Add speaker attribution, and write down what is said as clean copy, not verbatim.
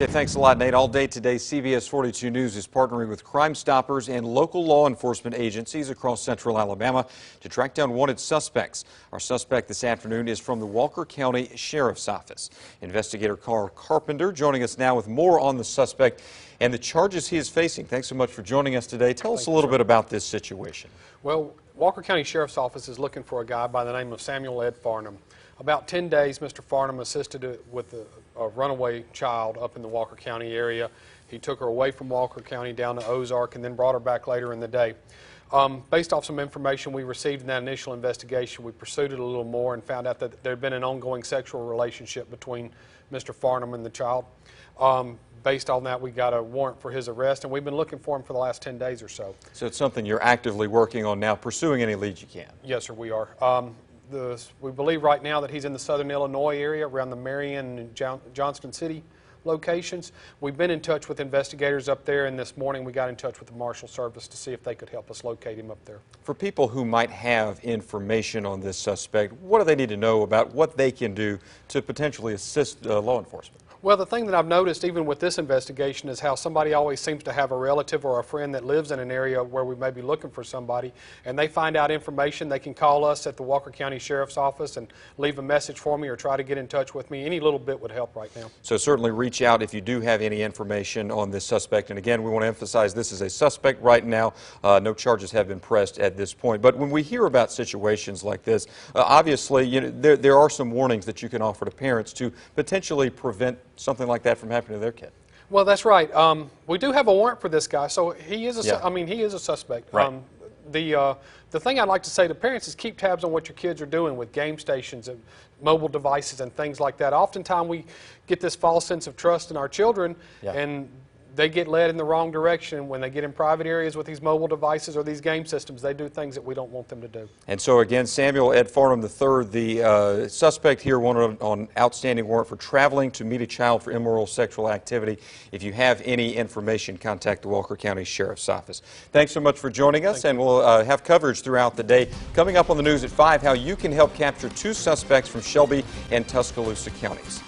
Speaker 1: Okay, thanks a lot, Nate. All day today, CBS 42 News is partnering with Crime Stoppers and local law enforcement agencies across central Alabama to track down wanted suspects. Our suspect this afternoon is from the Walker County Sheriff's Office. Investigator Carl Carpenter joining us now with more on the suspect and the charges he is facing. Thanks so much for joining us today. Tell us a little bit about this situation.
Speaker 2: Well, Walker County Sheriff's Office is looking for a guy by the name of Samuel Ed Farnam. About 10 days, Mr. Farnam assisted with a runaway child up in the Walker County area. He took her away from Walker County down to Ozark and then brought her back later in the day. Based off some information we received in that initial investigation, we pursued it a little more and found out that there had been an ongoing sexual relationship between Mr. Farnam and the child. Based on that, we got a warrant for his arrest, and we've been looking for him for the last 10 days or so.
Speaker 1: So it's something you're actively working on now, pursuing any leads you can.
Speaker 2: Yes, sir, we are. We believe right now that he's in the southern Illinois area around the Marion and Johnston City locations. We've been in touch with investigators up there, and this morning we got in touch with the Marshal Service to see if they could help us locate him up there.
Speaker 1: For people who might have information on this suspect, what do they need to know about what they can do to potentially assist law enforcement?
Speaker 2: Well, the thing that I've noticed even with this investigation is how somebody always seems to have a relative or a friend that lives in an area where we may be looking for somebody, and they find out information. They can call us at the Walker County Sheriff's Office and leave a message for me or try to get in touch with me. Any little bit would help right now.
Speaker 1: So certainly reach out if you do have any information on this suspect. And again, we want to emphasize this is a suspect right now. No charges have been pressed at this point. But when we hear about situations like this, obviously there are some warnings that you can offer to parents to potentially prevent something like that from happening to their kid.
Speaker 2: Well, that's right. We do have a warrant for this guy, so he is he is a suspect.
Speaker 1: Right.
Speaker 2: The thing I'd like to say to parents is keep tabs on what your kids are doing with game stations and mobile devices and things like that. Oftentimes we get this false sense of trust in our children, and they get led in the wrong direction when they get in private areas with these mobile devices or these game systems. They do things that we don't want them to do.
Speaker 1: And so again, Samuel Ed Farnam III, the suspect here wanted on outstanding warrant for traveling to meet a child for immoral sexual activity. If you have any information, contact the Walker County Sheriff's Office. Thanks so much for joining us, and we'll have coverage throughout the day. Coming up on the news at 5, how you can help capture 2 suspects from Shelby and Tuscaloosa counties.